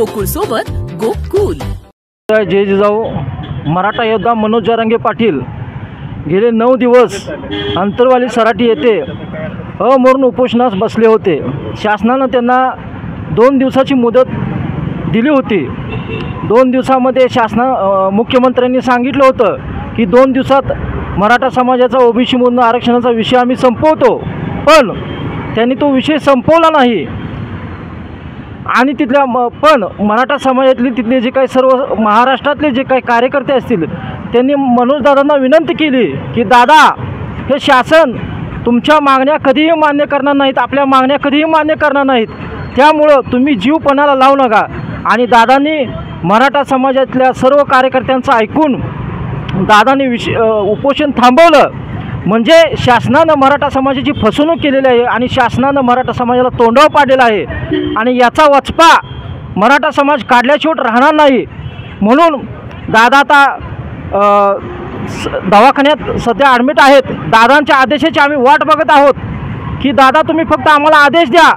गोकुळ सोबत गोकुल। जय जिजाऊ मराठा योद्धा मनोज जरांगे पाटील गेले 9 दिवस अंतरवाली सराटी येथे अमरण उपोषणास बसले होते। शासनाने त्यांना 2 दिवसाची मुदत दिली होती। 2 दिवसामध्ये मुख्यमंत्र्यांनी सांगितलं होतं की 2 दिवसात मराठा समाजाचा ओबीसी मधून आरक्षणाचा विषय आम्ही संपवतो, पण त्यांनी तो विषय संपवला नाही। आणि तिथल्या पण मराठा समाजातले तिथले जे काही सर्व महाराष्ट्रातले जे काही कार्यकर्ते असतील त्यांनी मनोज दादांना विनंती केली की दादा, हे शासन तुमच्या मागण्या कधीही मान्य करणार नाहीत, आपल्या मागण्या कधीही मान्य करणार नाहीत, त्यामुळं तुम्ही जीव पणाला लावू नका। आणि दादांनी मराठा समाजातल्या सर्व कार्यकर्त्यांचं ऐकून दादांनी उपोषण थांबवलं। म्हणजे शासनानं मराठा समाजाची फसवणूक केलेली आहे आणि शासनानं मराठा समाजाला तोंडावर पाडलेला आहे आणि याचा वचपा मराठा समाज काढल्याशिवाय राहणार नाही। म्हणून दादा आता दवाखान्यात सध्या ॲडमिट आहेत। दादांच्या आदेशाची आम्ही वाट बघत आहोत की दादा तुम्ही फक्त आम्हाला आदेश द्या,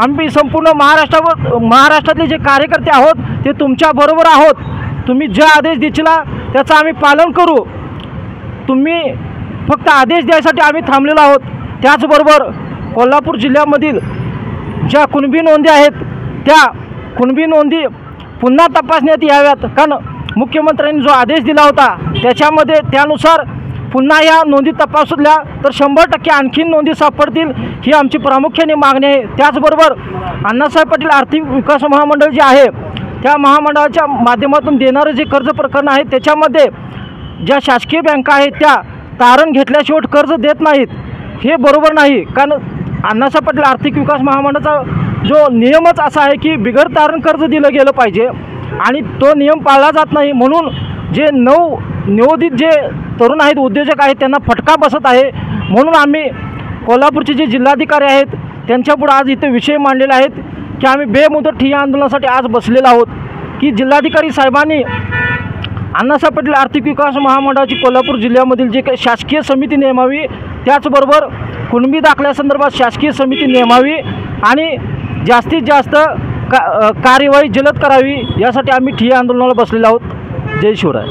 आम्ही संपूर्ण महाराष्ट्रातले जे कार्यकर्ते आहोत ते तुमच्याबरोबर आहोत, तुम्ही जे आदेश देशील त्याचं आम्ही पालन करू, तुम्ही फक्त आदेश द्यायसाठी आम्ही थांबलेलो आहोत। त्याचबरोबर कोल्हापूर जिल्ह्यामधील ज्या कुणबी नोंदी आहेत त्या कुणबी नोंदी पुन्हा तपासण्यात याव्यात, कारण मुख्यमंत्र्यांनी जो आदेश दिला होता त्याच्यामध्ये त्यानुसार पुन्हा या नोंदी तपासल्या तर 100% आणखीन नोंदी सापडतील, ही आमची प्रामुख्याने मागणी आहे। त्याचबरोबर अण्णासाहेब पाटील आर्थिक विकास महामंडळ जे आहे त्या महामंडळाच्या माध्यमातून देणारे जे कर्ज प्रकरण आहे त्याच्यामध्ये ज्या शासकीय बँका आहेत त्या तारण घेतल्याशिवाय कर्ज देत नाहीत, हे बरोबर नाही। कारण अण्णासाहेब पाटील आर्थिक विकास महामंडळाचा जो नियमच असा आहे की बिगर तारण कर्ज दिलं गेलं पाहिजे आणि तो नियम पाळला जात नाही। म्हणून जे नियोजित जे तरुण आहेत, उद्योजक आहेत, त्यांना फटका बसत आहे। म्हणून आम्ही कोल्हापूरचे जे जिल्हाधिकारी आहेत त्यांच्यापुढे आज इथे विषय मांडलेले आहेत की आम्ही बेमुदत ठिय्या आंदोलनासाठी आज बसलेलो आहोत की जिल्हाधिकारी साहेबांनी अण्णासाहेब पाटील आर्थिक विकास महामंडळाची कोल्हापूर जिल्ह्यामधील जे काही शासकीय समिती नेमावी, त्याचबरोबर कुणबी दाखल्यासंदर्भात शासकीय समिती नेमावी आणि जास्तीत जास्त कार्यवाही जलद करावी, यासाठी आम्ही ठिय्या आंदोलनाला बसलेलो आहोत। जय शिवराय।